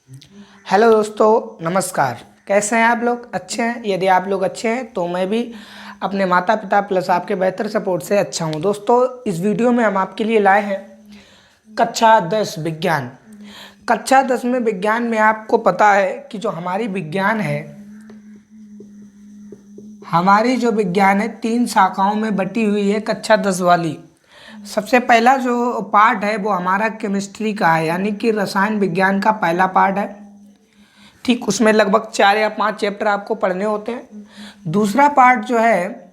Hello दोस्तों, नमस्कार। कैसे हैं आप लोग? अच्छे हैं? यदि आप लोग अच्छे हैं तो मैं भी अपने माता पिता प्लस आपके बेहतर सपोर्ट से अच्छा हूं। दोस्तों, इस वीडियो में हम आपके लिए लाए हैं कक्षा 10 विज्ञान। कक्षा 10 में विज्ञान में आपको पता है कि जो हमारी विज्ञान है, हमारी जो विज्ञान है 3 शाखाओं में बटी हुई है कक्षा 10 वाली। सबसे पहला जो पार्ट है वो हमारा केमिस्ट्री का है, यानी कि रसायन विज्ञान का पहला पार्ट है। ठीक, उसमें लगभग 4 या 5 चैप्टर आपको पढ़ने होते हैं। दूसरा पार्ट जो है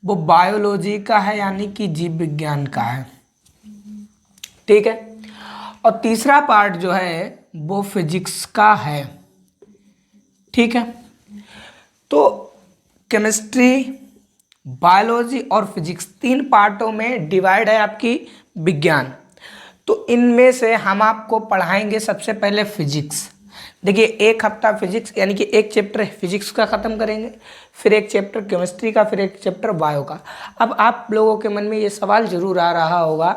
वो बायोलॉजी का है, यानी कि जीव विज्ञान का है। ठीक है। और तीसरा पार्ट जो है वो फिजिक्स का है। ठीक है। तो केमिस्ट्री, बायोलॉजी और फिजिक्स 3 पार्टों में डिवाइड है आपकी विज्ञान। तो इनमें से हम आपको पढ़ाएंगे सबसे पहले फिजिक्स। देखिए, एक हफ्ता फिजिक्स यानी कि एक चैप्टर फिजिक्स का ख़त्म करेंगे, फिर एक चैप्टर केमिस्ट्री का, फिर एक चैप्टर बायो का। अब आप लोगों के मन में ये सवाल ज़रूर आ रहा होगा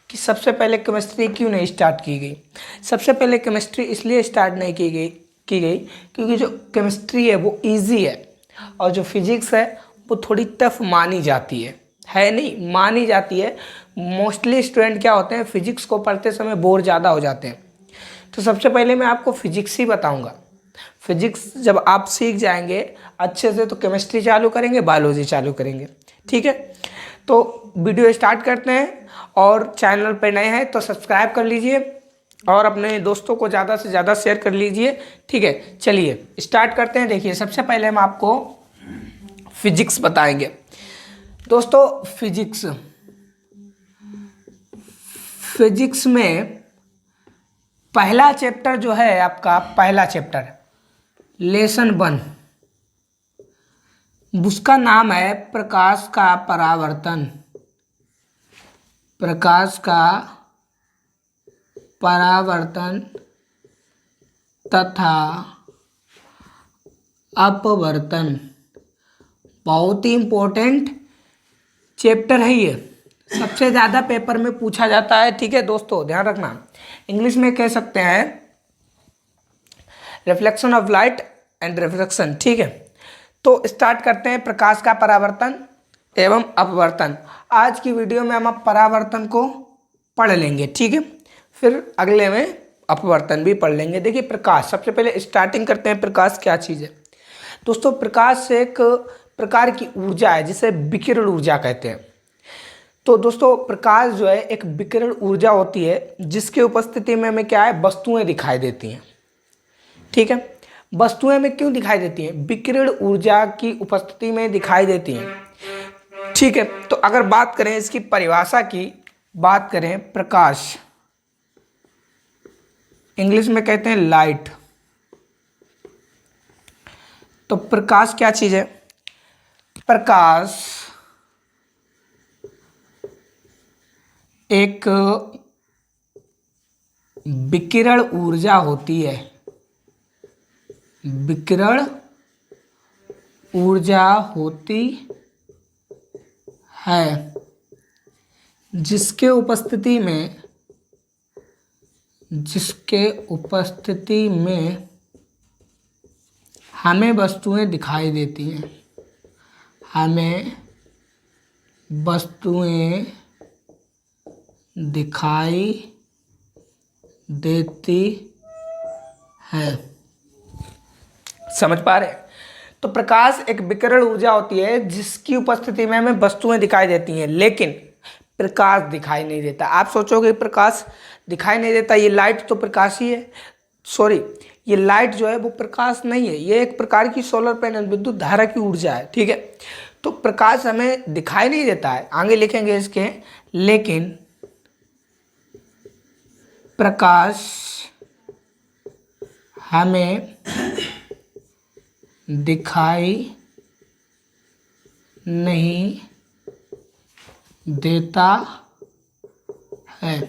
कि सबसे पहले केमिस्ट्री क्यों नहीं स्टार्ट की गई। सबसे पहले केमिस्ट्री इसलिए स्टार्ट नहीं की गई क्योंकि जो केमिस्ट्री है वो ईजी है और जो फिजिक्स है वो थोड़ी टफ मानी जाती है नहीं, मानी जाती है। मोस्टली स्टूडेंट क्या होते हैं, फिजिक्स को पढ़ते समय बोर ज़्यादा हो जाते हैं। तो सबसे पहले मैं आपको फिजिक्स ही बताऊंगा। फिजिक्स जब आप सीख जाएंगे अच्छे से तो केमिस्ट्री चालू करेंगे, बायोलॉजी चालू करेंगे। ठीक है। तो वीडियो स्टार्ट करते हैं, और चैनल पर नए हैं तो सब्सक्राइब कर लीजिए और अपने दोस्तों को ज़्यादा से ज़्यादा शेयर कर लीजिए। ठीक है, चलिए स्टार्ट करते हैं। देखिए, सबसे पहले हम आपको फिजिक्स बताएंगे। दोस्तों, फिजिक्स में पहला चैप्टर जो है आपका, पहला चैप्टर लेसन 1, उसका नाम है प्रकाश का परावर्तन। प्रकाश का परावर्तन तथा अपवर्तन। बहुत ही इंपॉर्टेंट चैप्टर है ये, सबसे ज़्यादा पेपर में पूछा जाता है। ठीक है दोस्तों, ध्यान रखना। इंग्लिश में कह सकते हैं reflection of light and refraction. ठीक है। तो स्टार्ट करते हैं, प्रकाश का परावर्तन एवं अपवर्तन। आज की वीडियो में हम परावर्तन को पढ़ लेंगे। ठीक है, फिर अगले में अपवर्तन भी पढ़ लेंगे। देखिए, प्रकाश, सबसे पहले स्टार्टिंग करते हैं, प्रकाश क्या चीज़ है। दोस्तों, प्रकाश एक प्रकार की ऊर्जा है जिसे विकिरण ऊर्जा कहते हैं। तो दोस्तों, प्रकाश जो है एक विकिरण ऊर्जा होती है जिसके उपस्थिति में हमें क्या है, वस्तुएं दिखाई देती हैं। ठीक है। वस्तुएं हमें क्यों दिखाई देती हैं? विकिरण ऊर्जा की उपस्थिति में दिखाई देती हैं। ठीक है। तो अगर बात करें इसकी परिभाषा की, बात करें, प्रकाश इंग्लिश में कहते हैं लाइट। तो प्रकाश क्या चीज है? प्रकाश एक विकिरण ऊर्जा होती है। विकिरण ऊर्जा होती है जिसके उपस्थिति में हमें वस्तुएं दिखाई देती हैं। हमें वस्तुएं दिखाई देती है। समझ पा रहे हैं? तो प्रकाश एक विकिरण ऊर्जा होती है जिसकी उपस्थिति में हमें वस्तुएं दिखाई देती हैं, लेकिन प्रकाश दिखाई नहीं देता। आप सोचोगे प्रकाश दिखाई नहीं देता, ये लाइट तो प्रकाश ही है। सॉरी, ये लाइट जो है वो प्रकाश नहीं है, ये एक प्रकार की सोलर पैनल, विद्युत धारा की ऊर्जा है। ठीक है। तो प्रकाश हमें दिखाई नहीं देता है, आगे लिखेंगे इसके, लेकिन प्रकाश हमें दिखाई नहीं देता है।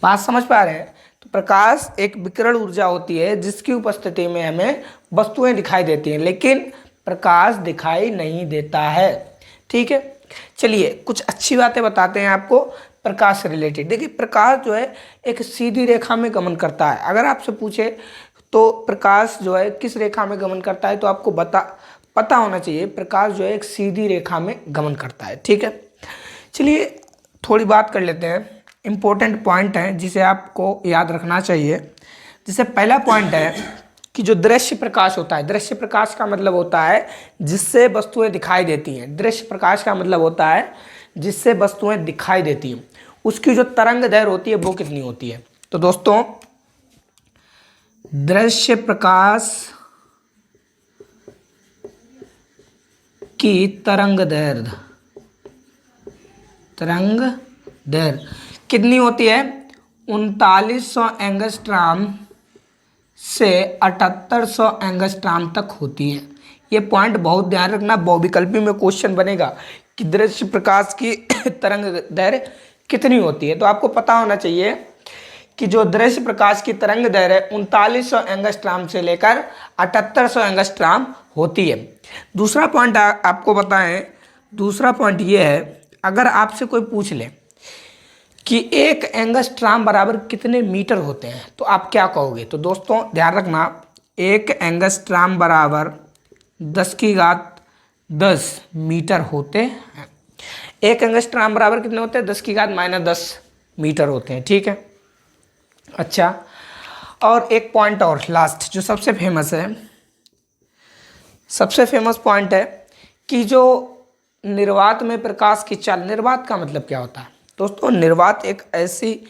बात समझ पा रहे हैं? तो प्रकाश एक विकिरण ऊर्जा होती है जिसकी उपस्थिति में हमें वस्तुएं दिखाई देती हैं, लेकिन प्रकाश दिखाई नहीं देता है। ठीक है। चलिए कुछ अच्छी बातें बताते हैं आपको प्रकाश से रिलेटेड। देखिए, प्रकाश जो है एक सीधी रेखा में गमन करता है। अगर आपसे पूछे तो प्रकाश जो है किस रेखा में गमन करता है, तो आपको पता होना चाहिए प्रकाश जो है एक सीधी रेखा में गमन करता है। ठीक है, चलिए थोड़ी बात कर लेते हैं। इम्पोर्टेंट पॉइंट है जिसे आपको याद रखना चाहिए। जैसे पहला पॉइंट है कि जो दृश्य प्रकाश होता है, दृश्य प्रकाश का मतलब होता है जिससे वस्तुएं दिखाई देती हैं। दृश्य प्रकाश का मतलब होता है जिससे वस्तुएं दिखाई देती हैं, उसकी जो तरंग दैर्घ्य होती है वो कितनी होती है। तो दोस्तों दृश्य प्रकाश की तरंग दैर्घ्य कितनी होती है, 3900 एंगस्ट्राम से 7800 एंगस्ट्राम तक होती है। ये पॉइंट बहुत ध्यान रखना, बहुविकल्पी में क्वेश्चन बनेगा कि दृश्य प्रकाश की तरंग दैर्घ्य कितनी होती है। तो आपको पता होना चाहिए कि जो दृश्य प्रकाश की तरंग दैर्घ्य 3900 एंगस्ट्राम से लेकर 7800 एंगस्ट्राम होती है। दूसरा पॉइंट आपको बताएं, दूसरा पॉइंट ये है, अगर आपसे कोई पूछ ले कि 1 एंगस्ट्राम बराबर कितने मीटर होते हैं तो आप क्या कहोगे। तो दोस्तों ध्यान रखना, 1 एंगस्ट्राम बराबर 10⁻10 मीटर होते हैं। 1 एंगस्ट्राम बराबर कितने होते हैं, 10⁻−10 मीटर होते हैं। ठीक है, अच्छा, और एक पॉइंट और लास्ट जो सबसे फेमस है, सबसे फेमस पॉइंट है कि जो निर्वात में प्रकाश की चाल, निर्वात का मतलब क्या होता है दोस्तों। निर्वात एक ऐसी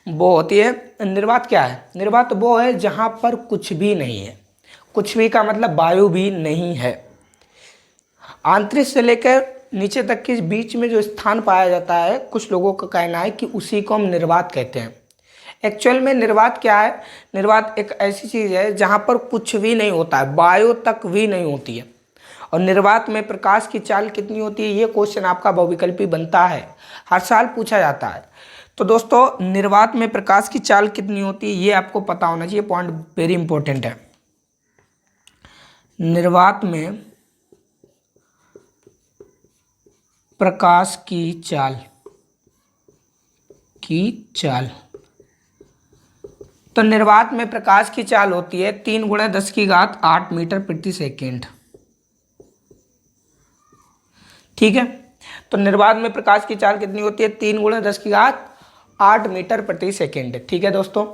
वो होती है, निर्वात क्या है, निर्वात वो है जहाँ पर कुछ भी नहीं है। कुछ भी का मतलब वायु भी नहीं है। आंतरिक से लेकर नीचे तक के बीच में जो स्थान पाया जाता है, कुछ लोगों का कहना है कि उसी को हम निर्वात कहते हैं। एक्चुअल में निर्वात क्या है, निर्वात एक ऐसी चीज़ है जहाँ पर कुछ भी नहीं होता है, वायु तक भी नहीं होती है। और निर्वात में प्रकाश की चाल कितनी होती है, ये क्वेश्चन आपका बहुविकल्पी बनता है, हर साल पूछा जाता है। तो दोस्तों निर्वात में प्रकाश की चाल कितनी होती है ये आपको पता होना चाहिए, पॉइंट वेरी इंपॉर्टेंट है। निर्वात में प्रकाश की चाल तो निर्वात में प्रकाश की चाल होती है 3×10⁸ मीटर प्रति सेकेंड। ठीक है, तो निर्वात में प्रकाश की चाल कितनी होती है, 3×10⁸ मीटर प्रति सेकेंड। ठीक है दोस्तों,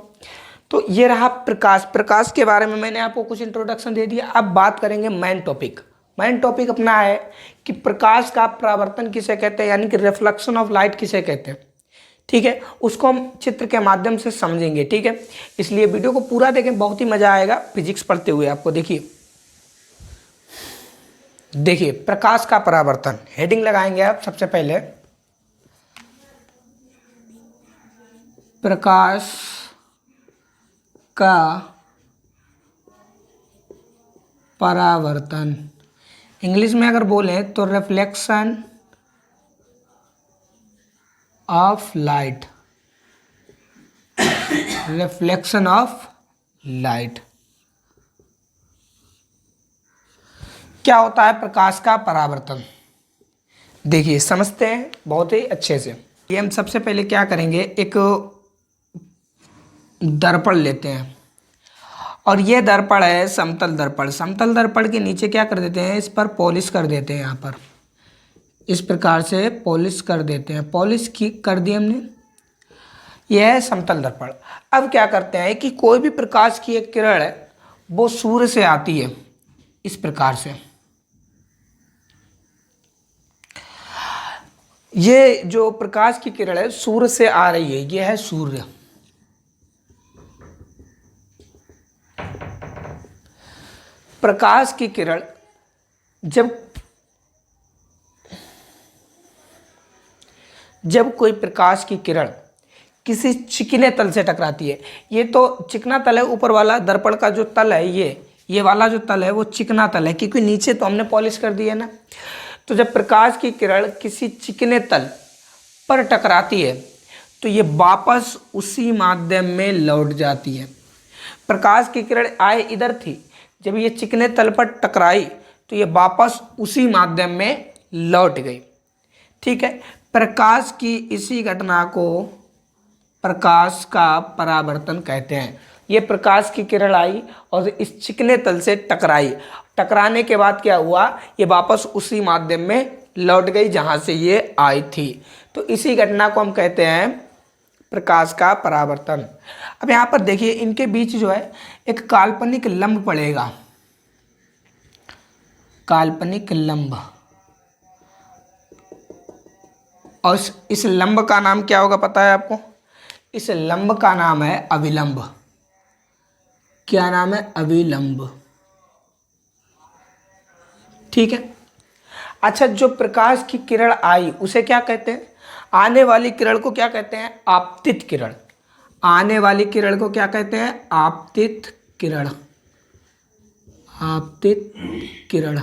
तो ये रहा प्रकाश के बारे में मैंने आपको कुछ इंट्रोडक्शन दे दिया। अब बात करेंगे मेन टॉपिक। मेन टॉपिक अपना है कि प्रकाश का परावर्तन किसे कहते हैं, यानी कि रिफ्लेक्शन ऑफ लाइट किसे कहते हैं। ठीक है, उसको हम चित्र के माध्यम से समझेंगे। ठीक है, इसलिए वीडियो को पूरा देखें, बहुत ही मजा आएगा फिजिक्स पढ़ते हुए आपको। देखिए प्रकाश का परावर्तन, हेडिंग लगाएंगे आप सबसे पहले, प्रकाश का परावर्तन। इंग्लिश में अगर बोले तो reflection of light, reflection of light. क्या होता है प्रकाश का परावर्तन, देखिए समझते हैं बहुत ही अच्छे से। ये हम सबसे पहले क्या करेंगे, एक दर्पण लेते हैं और ये दर्पण है समतल दर्पण। समतल दर्पण के नीचे क्या कर देते हैं, इस पर पॉलिश कर देते हैं, यहाँ पर इस प्रकार से पॉलिश कर देते हैं। पॉलिश की कर दी हमने, यह है समतल दर्पण। अब क्या करते हैं कि कोई भी प्रकाश की एक किरण है वो सूर्य से आती है इस प्रकार से। ये जो प्रकाश की किरण है सूर्य से आ रही है, यह है सूर्य। प्रकाश की किरण जब कोई प्रकाश की किरण किसी चिकने तल से टकराती है, ये तो चिकना तल है, ऊपर वाला दर्पण का जो तल है ये वाला जो तल है वो चिकना तल है, क्योंकि नीचे तो हमने पॉलिश कर दी है ना। तो जब प्रकाश की किरण किसी चिकने तल पर टकराती है तो ये वापस उसी माध्यम में लौट जाती है। प्रकाश की किरण आए इधर थी, जब ये चिकने तल पर टकराई तो ये वापस उसी माध्यम में लौट गई। ठीक है, प्रकाश की इसी घटना को प्रकाश का परावर्तन कहते हैं। ये प्रकाश की किरण आई और इस चिकने तल से टकराई, टकराने के बाद क्या हुआ, ये वापस उसी माध्यम में लौट गई जहाँ से ये आई थी। तो इसी घटना को हम कहते हैं प्रकाश का परावर्तन। अब यहाँ पर देखिए इनके बीच जो है एक काल्पनिक लंब पड़ेगा, काल्पनिक लंब, और इस लंब का नाम क्या होगा पता है आपको? इस लंब का नाम है अविलंब। क्या नाम है? अविलंब। ठीक है। अच्छा, जो प्रकाश की किरण आई उसे क्या कहते हैं? आने वाली किरण को क्या कहते हैं? आपतित किरण। आने वाली किरण को क्या कहते हैं? आपतित किरण। आपतित किरण।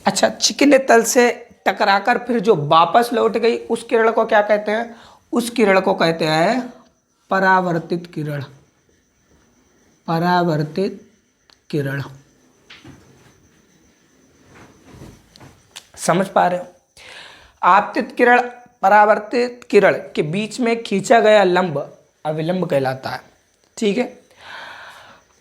अच्छा, चिकने तल से टकराकर फिर जो वापस लौट गई उस किरण को क्या कहते हैं? उस किरण को कहते हैं परावर्तित किरण। परावर्तित किरण। समझ पा रहे हो? आपतित किरण परावर्तित किरण के बीच में खींचा गया लंब अविलंब कहलाता है। ठीक है।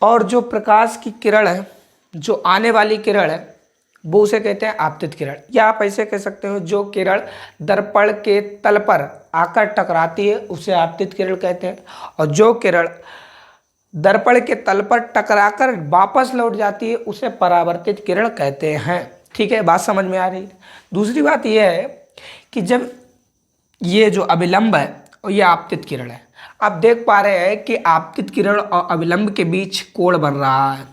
और जो प्रकाश की किरण है, जो आने वाली किरण है, वो उसे कहते हैं आपतित किरण। या आप ऐसे कह सकते हो, जो किरण दर्पण के तल पर आकर टकराती है उसे आपतित किरण कहते हैं, और जो किरण दर्पण के तल पर टकराकर वापस लौट जाती है उसे परावर्तित किरण कहते हैं। ठीक है, बात समझ में आ रही है? दूसरी बात यह है कि जब ये जो अविलंब है और ये आपतित किरण है, आप देख पा रहे हैं कि आपतित किरण और अविलंब के बीच कोण बन रहा है,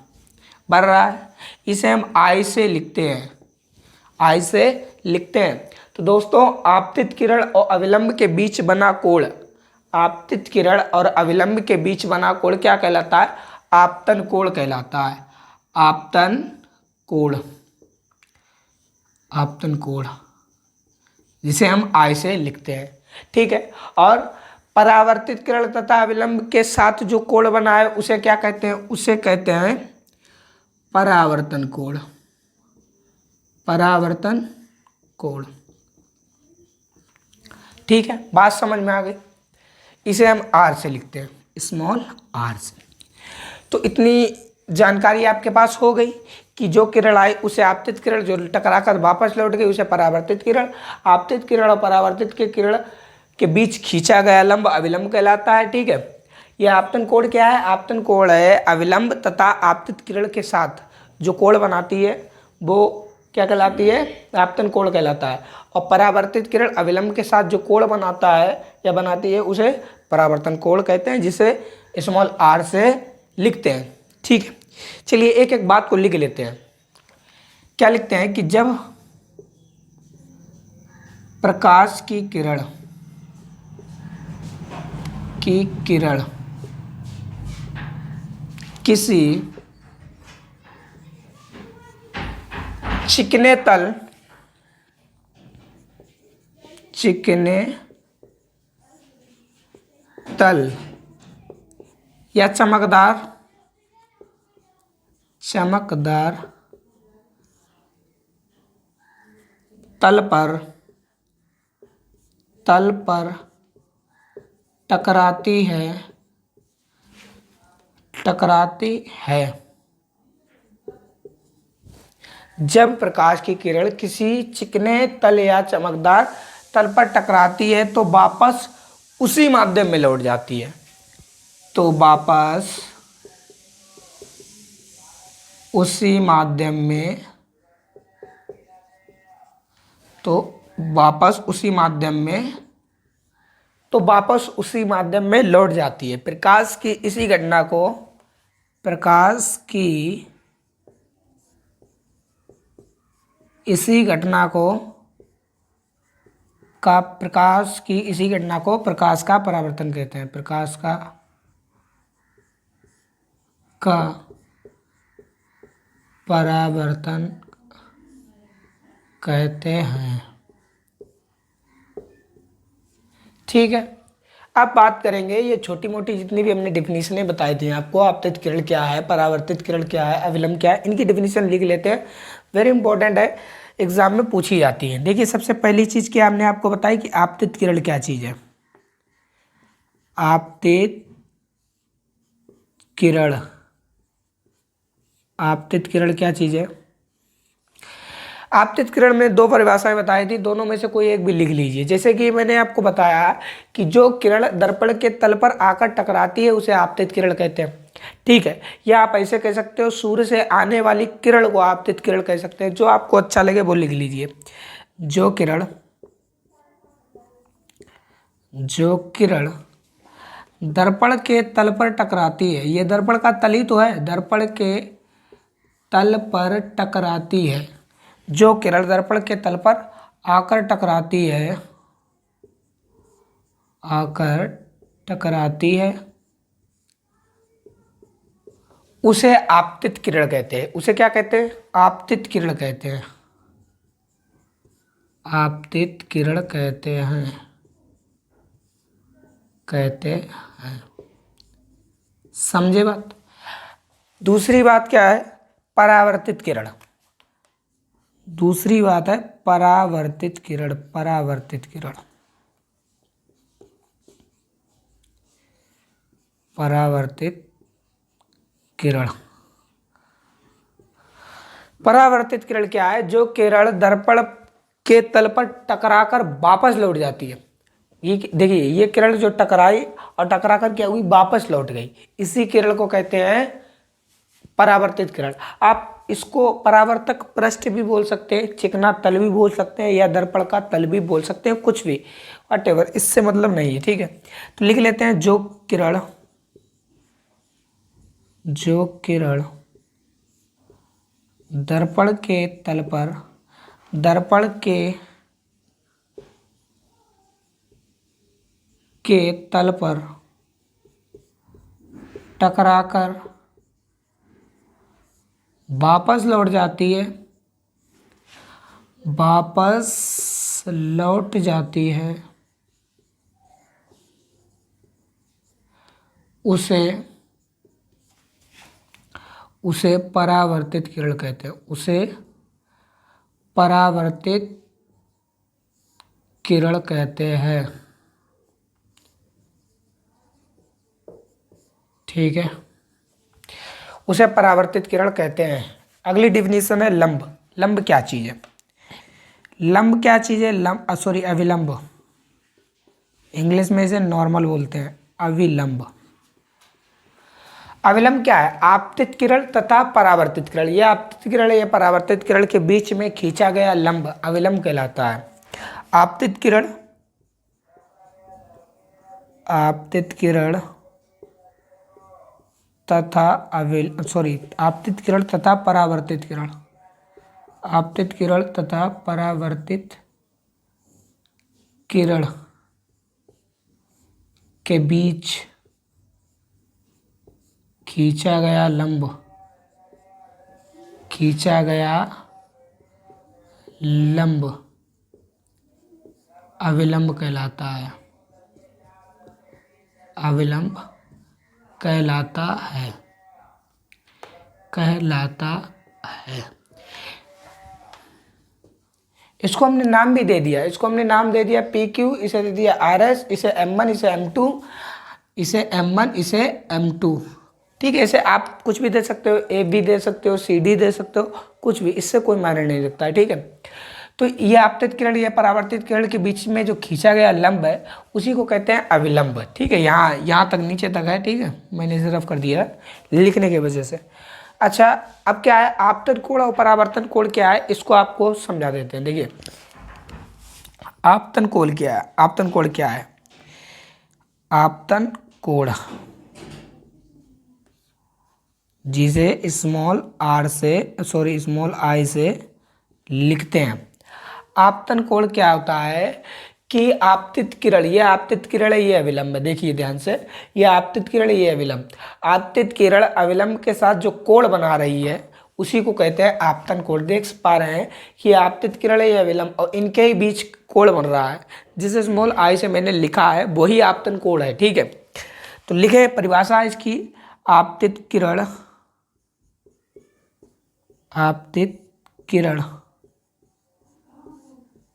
बन रहा है। इसे हम आई से लिखते हैं, आई से लिखते हैं। तो दोस्तों, आपतित किरण और अविलंब के बीच बना कोण, आपतित किरण और अविलंब के बीच बना कोण क्या कहलाता है? आपतन कोण कहलाता है। आपतन कोण। आपतन कोण, जिसे हम आई से लिखते हैं। ठीक है। और परावर्तित किरण तथा अविलंब के साथ जो कोण बना है उसे क्या कहते हैं? उसे कहते हैं परावर्तन कोण। परावर्तन कोण। ठीक है, बात समझ में आ गई? इसे हम आर से लिखते हैं, स्मॉल आर से। तो इतनी जानकारी आपके पास हो गई कि जो किरण आई उसे आपतित किरण, जो टकराकर वापस लौट गई उसे परावर्तित किरण। आपतित किरण और परावर्तित के किरण के बीच खींचा गया लंब अविलंब कहलाता है। ठीक है। यह आपतन कोण क्या है? आपतन कोण है अविलंब तथा आपतित किरण के साथ जो कोण बनाती है वो क्या कहलाती है? आपतन कोण कहलाता है। और परावर्तित किरण अविलंब के साथ जो कोण बनाता है या बनाती है उसे परावर्तन कोण कहते हैं, जिसे स्मॉल आर से लिखते हैं। ठीक है। चलिए एक एक बात को लिख लेते हैं। क्या लिखते हैं कि जब प्रकाश की किरण किसी चिकने तल या चमकदार तल पर टकराती है। जब प्रकाश की किरण किसी चिकने तल या चमकदार तल पर टकराती है तो वापस उसी माध्यम में लौट जाती है। तो वापस उसी माध्यम में लौट जाती है। प्रकाश की इसी घटना को प्रकाश की इसी घटना को प्रकाश का परावर्तन कहते हैं। प्रकाश का परावर्तन कहते हैं। ठीक है। अब बात करेंगे ये छोटी मोटी जितनी भी हमने डिफिनीशनें बताई थी आपको, आपतित किरण क्या है, परावर्तित किरण क्या है, अविलंब क्या है, इनकी डिफिनीशन लिख लेते हैं। वेरी इंपॉर्टेंट है, एग्जाम में पूछी जाती है। देखिए सबसे पहली चीज़ क्या हमने आपको बताई कि आपतित किरण क्या चीज़ है। आपतित किरण। आपतित किरण क्या चीज़ है? आपतित किरण में दो परिभाषाएं बताई थी, दोनों में से कोई एक भी लिख लीजिए। जैसे कि मैंने आपको बताया कि जो किरण दर्पण के तल पर आकर टकराती है उसे आपतित किरण कहते हैं। ठीक है, या आप ऐसे कह सकते हो सूर्य से आने वाली किरण को आपतित किरण कह सकते हैं। जो आपको अच्छा लगे वो लिख लीजिए। जो किरण दर्पण के तल पर टकराती है, ये दर्पण का तल ही तो है, दर्पण के तल पर टकराती है। जो किरण दर्पण के तल पर आकर टकराती है उसे आपतित किरण कहते हैं। उसे क्या कहते हैं? आपतित किरण कहते हैं। आपतित किरण कहते हैं। समझे बात? दूसरी बात क्या है? परावर्तित किरण। दूसरी बात है परावर्तित किरण। परावर्तित किरण परावर्तित किरण क्या है? जो किरण दर्पण के तल पर टकराकर वापस लौट जाती है। ये देखिए, ये किरण जो टकराई और टकराकर क्या हुई? वापस लौट गई। इसी किरण को कहते हैं परावर्तित किरण। आप इसको परावर्तक पृष्ठ भी बोल सकते हैं, चिकना तल भी बोल सकते हैं, या दर्पण का तल भी बोल सकते हैं, कुछ भी, व्हाटएवर, इससे मतलब नहीं है। ठीक है, तो लिख लेते हैं जो किरण दर्पण के तल पर टकराकर वापस लौट जाती है उसे परावर्तित किरण कहते हैं। उसे परावर्तित किरण कहते हैं। ठीक है, उसे परावर्तित किरण कहते हैं। अगली डिफिनीशन है लंब। लंब क्या चीज़ है? अविलंब। इंग्लिश में इसे नॉर्मल बोलते हैं, अविलंब। अविलंब क्या है? आपतित किरण तथा परावर्तित किरण। यह आपतित किरण या परावर्तित किरण के बीच में खींचा गया लंब अविलंब कहलाता है। आपतित किरण आपतित किरण तथा परावर्तित किरण। आपतित किरण तथा परावर्तित किरण के बीच खींचा गया लंब अविलंब कहलाता है। अविलंब कहलाता है। इसको हमने नाम भी दे दिया। इसको हमने नाम दे दिया PQ, इसे दे दिया RS, इसे M1, इसे M2, इसे M1, इसे M2। ठीक है, इसे आप कुछ भी दे सकते हो, A भी दे सकते हो, CD दे सकते हो, कुछ भी, इससे कोई मायने नहीं रखता है। ठीक है, तो ये आपतित किरण या परावर्तित किरण के बीच में जो खींचा गया लंब है उसी को कहते हैं अविलंब। ठीक है, यहाँ तक, नीचे तक है। ठीक है, मैंने सिर्फ कर दिया लिखने की वजह से। अच्छा, अब क्या है आपतन कोण और परावर्तन कोण क्या है, इसको आपको समझा देते हैं। देखिए, आपतन कोण क्या है? आपतन कोण जिसे स्मॉल आई से लिखते हैं। आपतन कोण क्या होता है कि आपतित किरण, ये आपतित किरण है, ये अविलंब है। देखिए ध्यान से, ये आपतित किरण, ये अविलंब। आपतित किरण अविलंब के साथ जो कोण बना रही है उसी को कहते हैं आपतन कोण। देख पा रहे हैं कि आपतित किरण है, ये अविलंब, और इनके ही बीच कोण बन रहा है जिसे स्मॉल आई से मैंने लिखा है, वही आपतन कोण है। ठीक है, तो लिखे परिभाषा इसकी, आपतित किरण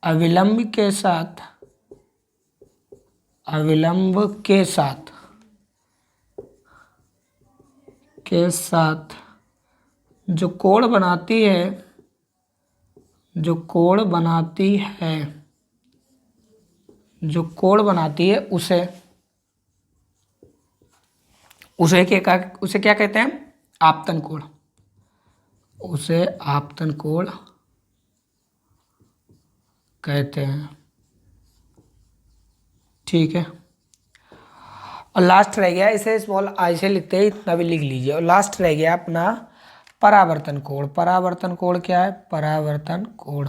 अविलंब के साथ के साथ जो कोण बनाती है, जो कोण बनाती है, जो कोण बनाती है उसे क्या कहते हैं? आपतन कोण। उसे आपतन कोण कहते हैं। ठीक है। और लास्ट रह गया, इसे स्मॉल आई से लिखते हैं, इतना भी लिख लीजिए। और लास्ट रह गया अपना परावर्तन कोण। परावर्तन कोण क्या है? परावर्तन कोण,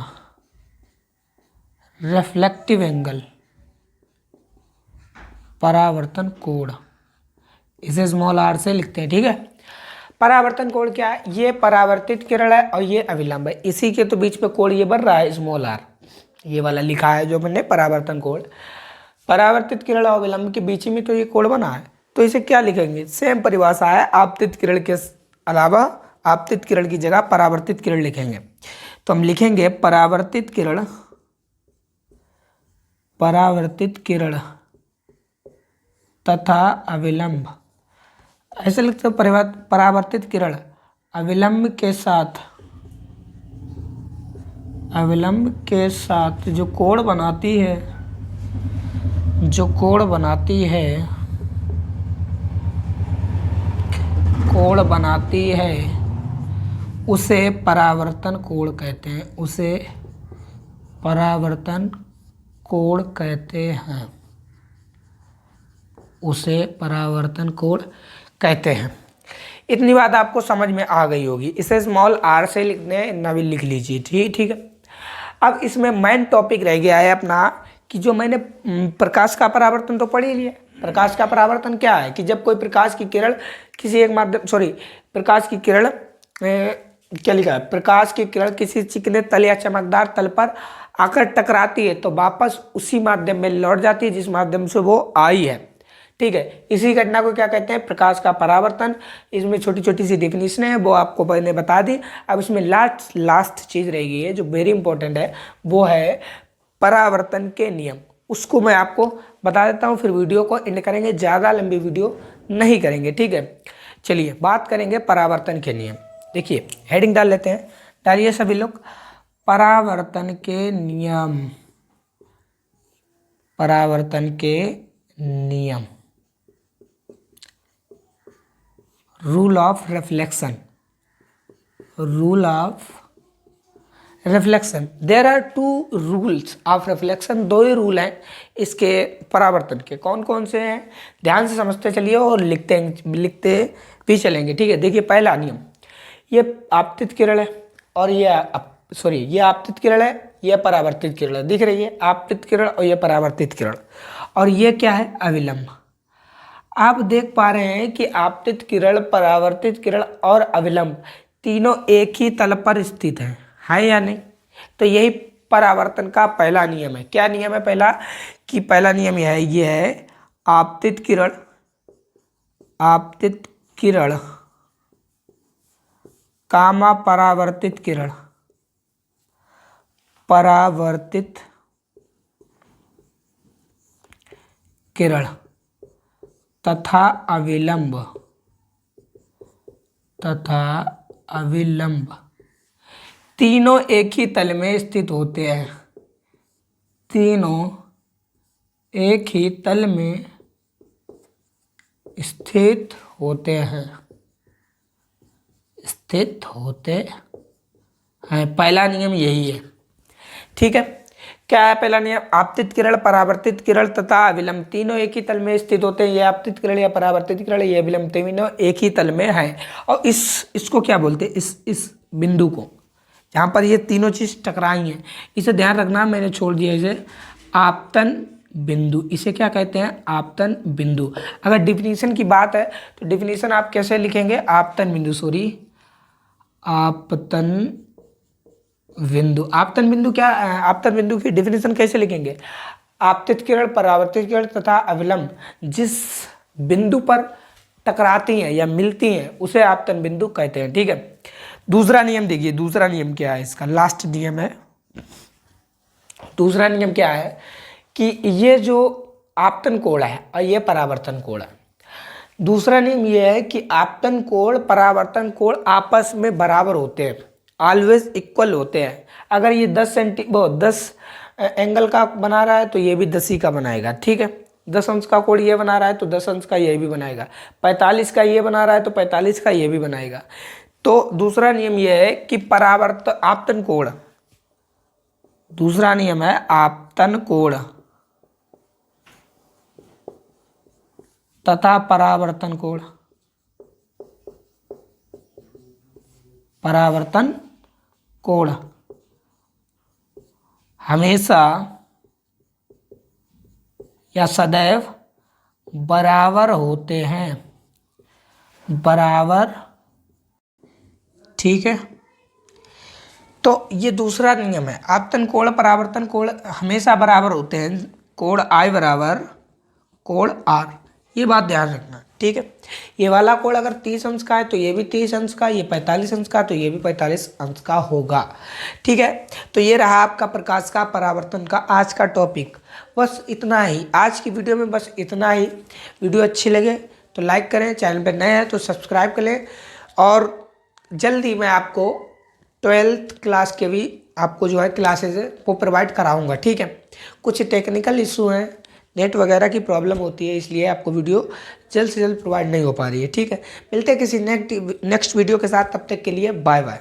रिफ्लेक्टिव एंगल, परावर्तन कोण, इसे स्मॉल आर से लिखते हैं। ठीक है। परावर्तन कोण क्या है? ये परावर्तित किरण है और ये अविलंब है, इसी के तो बीच में कोण ये बन रहा है स्मॉल आर, ये वाला लिखा है जो मैंने परावर्तन कोण। परावर्तित किरण और विलंब के बीच में तो ये कोण बना है, तो इसे क्या लिखेंगे? सेम परिभाषा है, आपतित किरण के अलावा आपतित किरण की जगह परावर्तित किरण लिखेंगे। तो हम लिखेंगे परावर्तित किरण, परावर्तित किरण तथा अविलंब, ऐसे लिखते हैं। परावर्तित किरण अविलंब के साथ, अविलंब के साथ जो कोण बनाती है, जो कोण बनाती है, कोण बनाती है, उसे परावर्तन कोण कहते हैं। उसे परावर्तन कोण कहते हैं। उसे परावर्तन कोण कहते हैं। इतनी बात आपको समझ में आ गई होगी। इसे स्मॉल आर से लिखने नवी लिख लीजिए। ठीक है। अब इसमें मेन टॉपिक रह गया है अपना कि जो मैंने प्रकाश का परावर्तन तो पढ़ ही लिया। प्रकाश का परावर्तन क्या है? कि जब कोई प्रकाश की किरण किसी एक माध्यम प्रकाश की किरण क्या लिखा है? प्रकाश की किरण किसी चिकने तल या चमकदार तल पर आकर टकराती है तो वापस उसी माध्यम में लौट जाती है जिस माध्यम से वो आई है। ठीक है। इसी घटना को क्या कहते हैं? प्रकाश का परावर्तन। इसमें छोटी छोटी सी डेफिनेशन है, वो आपको मैंने बता दी। अब इसमें लास्ट चीज़ रह गई है जो वेरी इंपॉर्टेंट है, वो है परावर्तन के नियम। उसको मैं आपको बता देता हूँ, फिर वीडियो को एंड करेंगे, ज़्यादा लंबी वीडियो नहीं करेंगे। ठीक है। चलिए बात करेंगे परावर्तन के नियम। देखिए हेडिंग डाल लेते हैं, डालिए सभी लोग, परावर्तन के नियम, परावर्तन के नियम, rule of reflection, rule of reflection. There are two rules of reflection, दो ही रूल हैं इसके परावर्तन के। कौन कौन से हैं? ध्यान से समझते चलिए और लिखते भी चलेंगे। ठीक है। देखिए पहला नियम, ये आपतित किरण है और ये आपतित किरण है, ये परावर्तित किरण है। दिख रही है आपतित किरण और ये परावर्तित किरण, और ये क्या है? अविलंब। आप देख पा रहे हैं कि आपतित किरण, परावर्तित किरण और अविलंब तीनों एक ही तल पर स्थित है या नहीं? तो यही परावर्तन का पहला नियम है। क्या नियम है पहला? कि पहला नियम ये है आपतित किरण, आपतित किरण कामा परावर्तित किरण, परावर्तित किरण तथा अविलंब, तथा अविलंब तीनों एक ही तल में स्थित होते हैं। तीनों एक ही तल में स्थित होते हैं, स्थित होते हैं। पहला नियम यही है। ठीक है। क्या है पहला नियम? आपतित किरण, परावर्तित किरण तथा अविलंब तीनों एक ही तल में स्थित होते हैं। ये आपतित किरण या परावर्तित किरण, ये अविलंब तीनों एक ही तल में है। और इसको क्या बोलते हैं? इस बिंदु को, जहाँ पर ये तीनों चीज टकराई हैं, इसे ध्यान रखना, मैंने छोड़ दिया इसे आपतन बिंदु। इसे क्या कहते हैं? आपतन बिंदु। अगर डिफिनीशन की बात है तो डिफिनीशन आप कैसे लिखेंगे? आपतन बिंदु, आपतन बिंदु। आपतन बिंदु क्या? आपतन बिंदु की डिफिनीशन कैसे लिखेंगे? आपतित किरण, परावर्तित किरण तथा अविलंब जिस बिंदु पर टकराती हैं या मिलती हैं उसे आपतन बिंदु कहते हैं। ठीक है। दूसरा नियम देखिए, दूसरा नियम क्या है? इसका लास्ट नियम है। दूसरा नियम क्या है कि ये जो आपतन कोण है और ये परावर्तन कोण है, दूसरा नियम ये है कि आपतन कोण परावर्तन कोण आपस में बराबर होते हैं, ऑलवेज इक्वल होते हैं। अगर ये 10 एंगल का बना रहा है तो ये भी 10 ही का बनाएगा, ठीक है। 10 अंश का कोण ये बना रहा है तो 10 अंश का ये भी बनाएगा। 45 का ये बना रहा है तो 45 का ये भी बनाएगा। तो दूसरा नियम ये है कि आपतन कोण, दूसरा नियम है आपतन कोण तथा परावर्तन कोण, परावर्तन कोण हमेशा या सदैव बराबर होते हैं, बराबर, ठीक है। तो ये दूसरा नियम है, आपतन कोण परावर्तन कोण हमेशा बराबर होते हैं, कोण आई बराबर कोण आर, ये बात ध्यान रखना, ठीक है। ये वाला कोण अगर 30 अंश का है तो ये भी 30 अंश का, ये 45 अंश का तो ये भी 45 अंश का होगा, ठीक है। तो ये रहा आपका प्रकाश का परावर्तन का आज का टॉपिक। बस इतना ही आज की वीडियो में, बस इतना ही। वीडियो अच्छी लगे तो लाइक करें, चैनल पर नए हैं तो सब्सक्राइब करें, और जल्दी मैं आपको 12th क्लास के भी आपको जो है क्लासेज है वो प्रोवाइड कराऊंगा, ठीक है। कुछ टेक्निकल इशू हैं, नेट वगैरह की प्रॉब्लम होती है, इसलिए आपको वीडियो जल्द से जल्द प्रोवाइड नहीं हो पा रही है, ठीक है। मिलते हैं किसी नेक्स्ट वीडियो के साथ, तब तक के लिए बाय बाय।